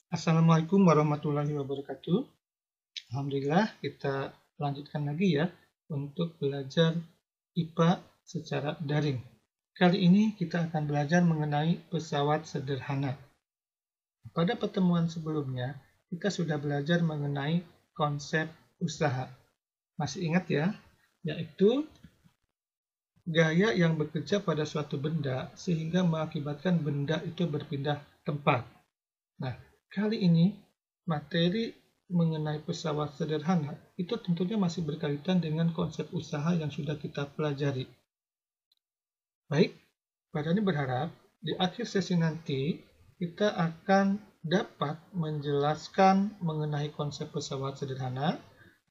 Assalamualaikum warahmatullahi wabarakatuh. Alhamdulillah, kita lanjutkan lagi ya untuk belajar IPA secara daring. Kali ini kita akan belajar mengenai pesawat sederhana. Pada pertemuan sebelumnya, kita sudah belajar mengenai konsep usaha. Masih ingat ya? Yaitu gaya yang bekerja pada suatu benda sehingga mengakibatkan benda itu berpindah tempat. Nah, kali ini materi mengenai pesawat sederhana itu tentunya masih berkaitan dengan konsep usaha yang sudah kita pelajari. Baik, Pak berharap di akhir sesi nanti kita akan dapat menjelaskan mengenai konsep pesawat sederhana,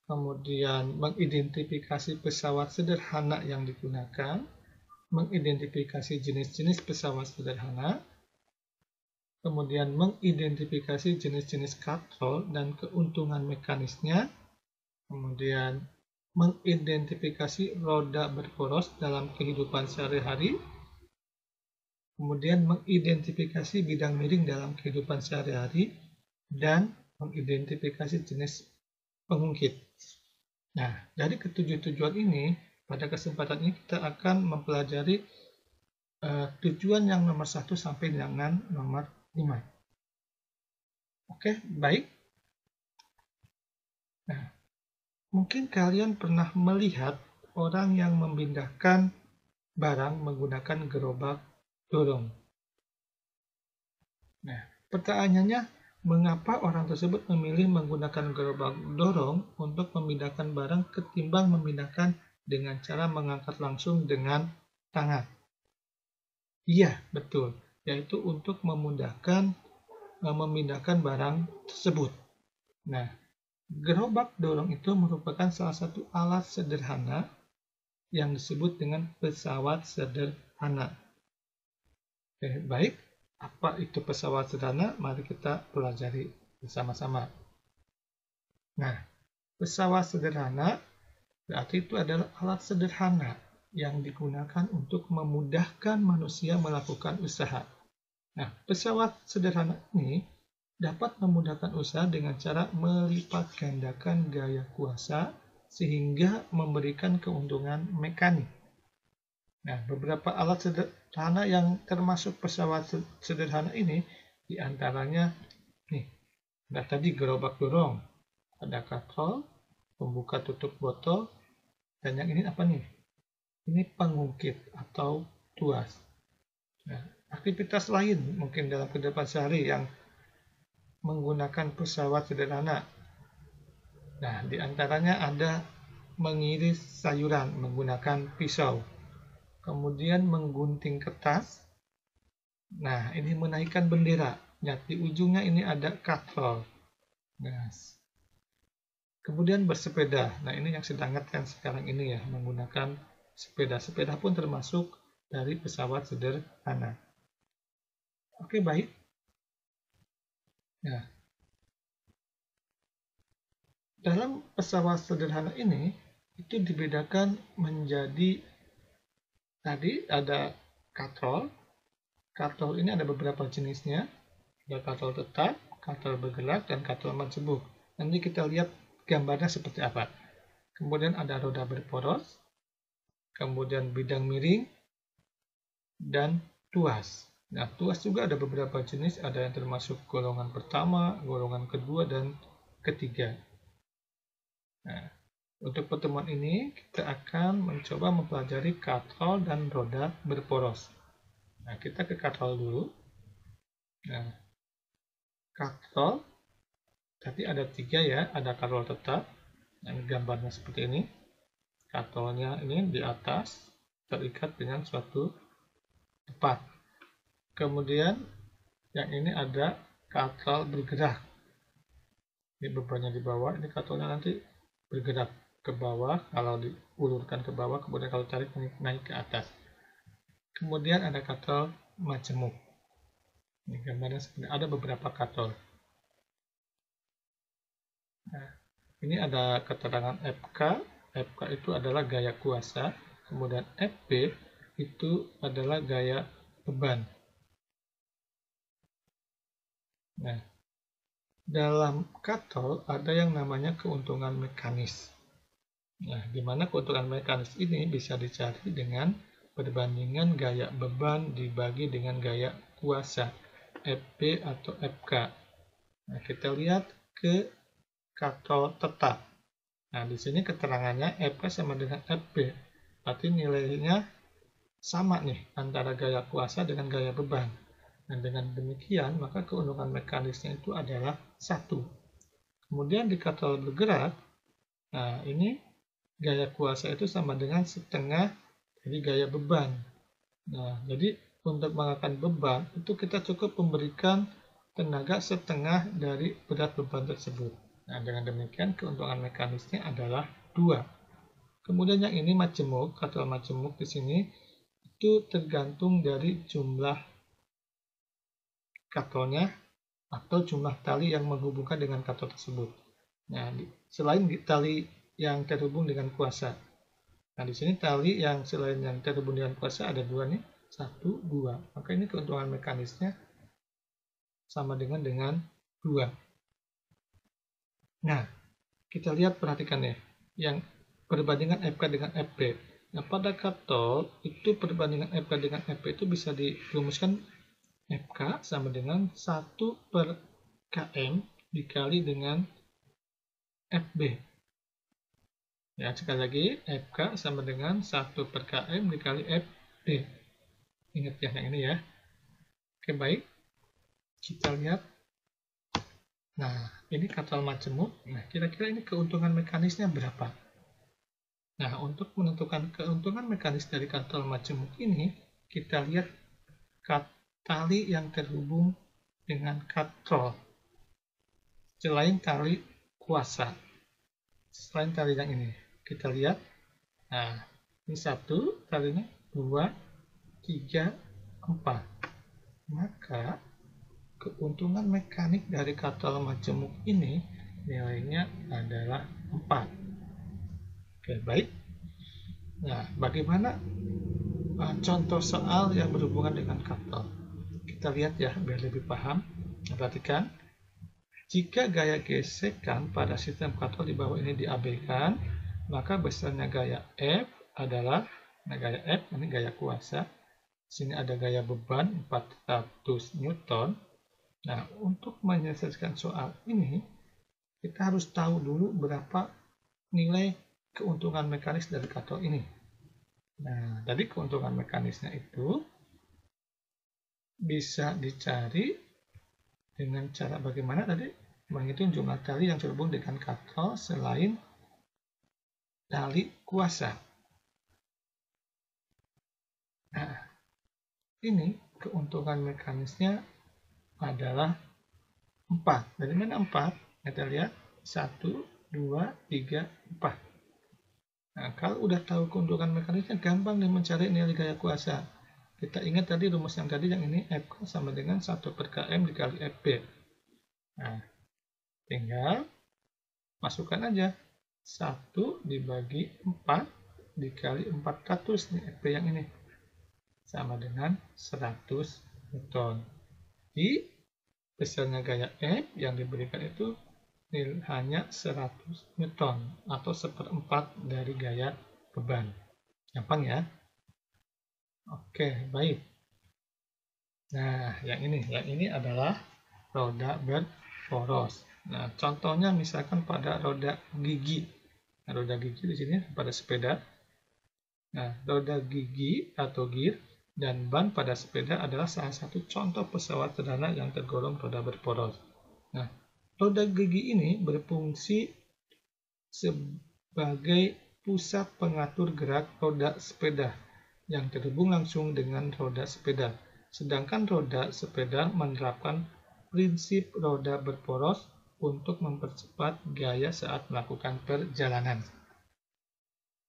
kemudian mengidentifikasi pesawat sederhana yang digunakan, mengidentifikasi jenis-jenis pesawat sederhana, kemudian mengidentifikasi jenis-jenis katrol dan keuntungan mekanisnya, kemudian mengidentifikasi roda berporos dalam kehidupan sehari-hari, kemudian mengidentifikasi bidang miring dalam kehidupan sehari-hari, dan mengidentifikasi jenis pengungkit. Nah, dari ketujuh tujuan ini, pada kesempatan ini kita akan mempelajari tujuan yang nomor 1 sampai dengan nomor 5. Oke, baik. Nah, mungkin kalian pernah melihat orang yang memindahkan barang menggunakan gerobak dorong. Nah, pertanyaannya, mengapa orang tersebut memilih menggunakan gerobak dorong untuk memindahkan barang ketimbang memindahkan dengan cara mengangkat langsung dengan tangan? Iya, betul, yaitu untuk memudahkan memindahkan barang tersebut. Nah, gerobak dorong itu merupakan salah satu alat sederhana yang disebut dengan pesawat sederhana. Oke, baik. Apa itu pesawat sederhana? Mari kita pelajari bersama-sama. Nah, pesawat sederhana berarti itu adalah alat sederhana yang digunakan untuk memudahkan manusia melakukan usaha. Nah, pesawat sederhana ini dapat memudahkan usaha dengan cara melipat gandakan gaya kuasa sehingga memberikan keuntungan mekanik. Nah, beberapa alat sederhana yang termasuk pesawat sederhana ini diantaranya nih, ada tadi gerobak dorong, ada katrol, pembuka tutup botol, dan yang ini apa nih? Ini pengungkit atau tuas. Nah, aktivitas lain mungkin dalam kehidupan sehari yang menggunakan pesawat sederhana. Nah, diantaranya ada mengiris sayuran menggunakan pisau, kemudian menggunting kertas. Nah, ini menaikkan bendera. Nah, di ujungnya ini ada katrol. Nah, kemudian bersepeda. Nah, ini yang sedang ngetren sekarang ini ya, menggunakan sepeda. Sepeda pun termasuk dari pesawat sederhana. Oke, baik. Nah, dalam pesawat sederhana ini itu dibedakan menjadi tadi ada katrol. Katrol ini ada beberapa jenisnya. Ada katrol tetap, katrol bergerak, dan katrol mencebuh. Nanti kita lihat gambarnya seperti apa. Kemudian ada roda berporos, kemudian bidang miring, dan tuas. Nah, tuas juga ada beberapa jenis, ada yang termasuk golongan pertama, golongan kedua, dan ketiga. Nah, untuk pertemuan ini kita akan mencoba mempelajari katrol dan roda berporos. Nah, kita ke katrol dulu. Nah, katrol tadi ada 3 ya, ada katrol tetap, yang gambarnya seperti ini. Katrolnya ini di atas terikat dengan suatu tempat. Kemudian yang ini ada katrol bergerak. Ini bebannya di bawah, ini katrolnya nanti bergerak ke bawah, kalau diulurkan ke bawah, kemudian kalau tarik naik ke atas. Kemudian ada katrol majemuk. Ini gambarnya sebenarnya ada beberapa katrol. Nah, ini ada keterangan FK. FK itu adalah gaya kuasa. Kemudian FB itu adalah gaya beban. Nah, dalam katol ada yang namanya keuntungan mekanis. Nah, di mana keuntungan mekanis ini bisa dicari dengan perbandingan gaya beban dibagi dengan gaya kuasa, FP atau FK. Nah, kita lihat ke katol tetap. Nah, di sini keterangannya FK sama dengan FP. Berarti nilainya sama nih antara gaya kuasa dengan gaya beban. Dan dengan demikian, maka keuntungan mekanisnya itu adalah 1. Kemudian di katol bergerak, nah ini gaya kuasa itu sama dengan setengah dari gaya beban. Nah, jadi untuk mengangkat beban itu kita cukup memberikan tenaga setengah dari berat beban tersebut. Nah, dengan demikian keuntungan mekanisnya adalah 2. Kemudian yang ini majemuk, katol majemuk di sini itu tergantung dari jumlah katolnya atau jumlah tali yang menghubungkan dengan katol tersebut. Nah, selain tali yang terhubung dengan kuasa. Nah, di sini tali yang selain yang terhubung dengan kuasa ada 2 nih, 1, 2. Maka ini keuntungan mekanisnya sama dengan 2. Nah, kita lihat perhatikan ya, yang perbandingan FK dengan FP. Nah, pada katol itu perbandingan FK dengan FP itu bisa dirumuskan FK sama dengan 1 per km dikali dengan FB. Ya, sekali lagi, FK sama dengan 1 per km dikali FB. Ingat ya yang ini ya. Oke, baik. Kita lihat. Nah, ini katol majemuk. Nah, kira-kira ini keuntungan mekanisnya berapa? Nah, untuk menentukan keuntungan mekanis dari katol majemuk ini, kita lihat tali yang terhubung dengan katol. Selain tali kuasa. Selain tali yang ini. Kita lihat. Nah, ini 1 talinya, 2, 3, 4. Maka keuntungan mekanik dari katol majemuk ini nilainya adalah 4. Oke, baik. Nah, bagaimana contoh soal yang berhubungan dengan katol? Kita lihat ya, biar lebih paham. Perhatikan, jika gaya gesekan pada sistem katol di bawah ini diabaikan, maka besarnya gaya F adalah, nah gaya F ini gaya kuasa. Sini ada gaya beban 400 Newton. Nah, untuk menyelesaikan soal ini, kita harus tahu dulu berapa nilai keuntungan mekanis dari katol ini. Nah, dari keuntungan mekanisnya itu bisa dicari dengan cara bagaimana tadi? Menghitung jumlah tali yang terhubung dengan katol selain tali kuasa. Nah, ini keuntungan mekanisnya adalah 4. Dari mana 4? Kita lihat 1, 2, 3, 4. Nah, kalau udah tahu keuntungan mekanisnya, gampang nih mencari nilai gaya kuasa. Kita ingat tadi rumus yang tadi, yang ini F sama dengan 1 per km dikali FB. Nah, tinggal masukkan aja 1 dibagi 4 dikali 400 nih FB yang ini. Sama dengan 100 Newton. Di besarnya gaya F yang diberikan itu hanya 100 Newton atau 1/4 dari gaya beban. Gampang ya? Oke, baik. Nah, yang ini adalah roda berporos. Nah, contohnya misalkan pada roda gigi. Nah, roda gigi di sini pada sepeda. Nah, roda gigi atau gear dan ban pada sepeda adalah salah satu contoh pesawat sederhana yang tergolong roda berporos. Nah, roda gigi ini berfungsi sebagai pusat pengatur gerak roda sepeda yang terhubung langsung dengan roda sepeda. Sedangkan roda sepeda menerapkan prinsip roda berporos untuk mempercepat gaya saat melakukan perjalanan.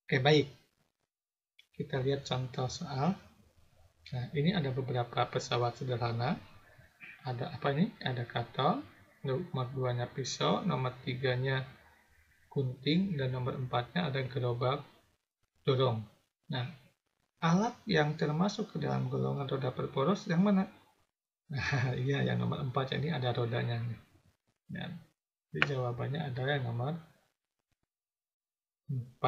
Oke, baik. Kita lihat contoh soal. Nah, ini ada beberapa pesawat sederhana. Ada apa ini? Ada katol, nomor 2-nya pisau, nomor 3-nya gunting, dan nomor 4-nya ada gerobak dorong. Nah, alat yang termasuk ke dalam golongan roda berporos yang mana? Nah, iya, yang nomor 4 ini ada rodanya. Dan jadi jawabannya adalah yang nomor 4.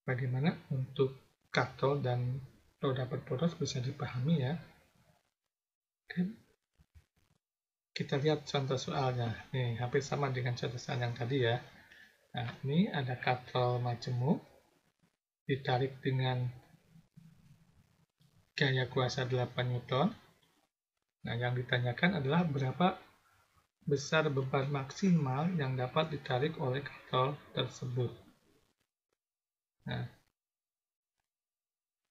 Bagaimana untuk katol dan roda berporos bisa dipahami ya? Kita lihat contoh soalnya. Nih, hampir sama dengan contoh soal yang tadi ya. Nah, ini ada katol majemuk ditarik dengan gaya kuasa 8 Newton. Nah, yang ditanyakan adalah berapa besar beban maksimal yang dapat ditarik oleh katol tersebut. Nah,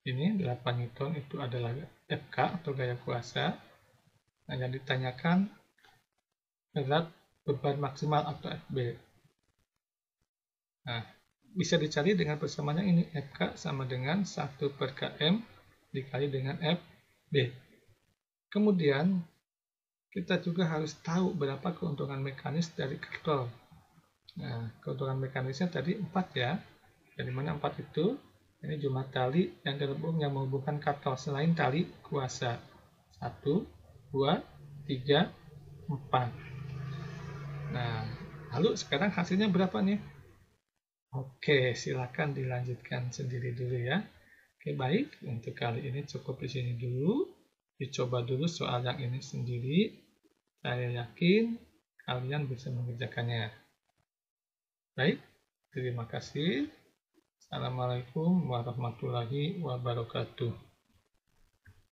ini 8 Newton itu adalah FK atau gaya kuasa. Nah, yang ditanyakan berat beban maksimal atau FB. Nah, bisa dicari dengan persamaannya ini, FK sama dengan 1 per km dikali dengan FB. Kemudian, kita juga harus tahu berapa keuntungan mekanis dari katol. Nah, keuntungan mekanisnya tadi 4 ya. Dari mana 4 itu? Ini jumlah tali yang terhubung yang menghubungkan katol selain tali kuasa. 1, 2, 3, 4. Nah, lalu sekarang hasilnya berapa nih? Oke, silakan dilanjutkan sendiri dulu ya. Oke, baik. Untuk kali ini cukup di sini dulu. Dicoba dulu soal yang ini sendiri. Saya yakin kalian bisa mengerjakannya. Baik, terima kasih. Assalamualaikum warahmatullahi wabarakatuh.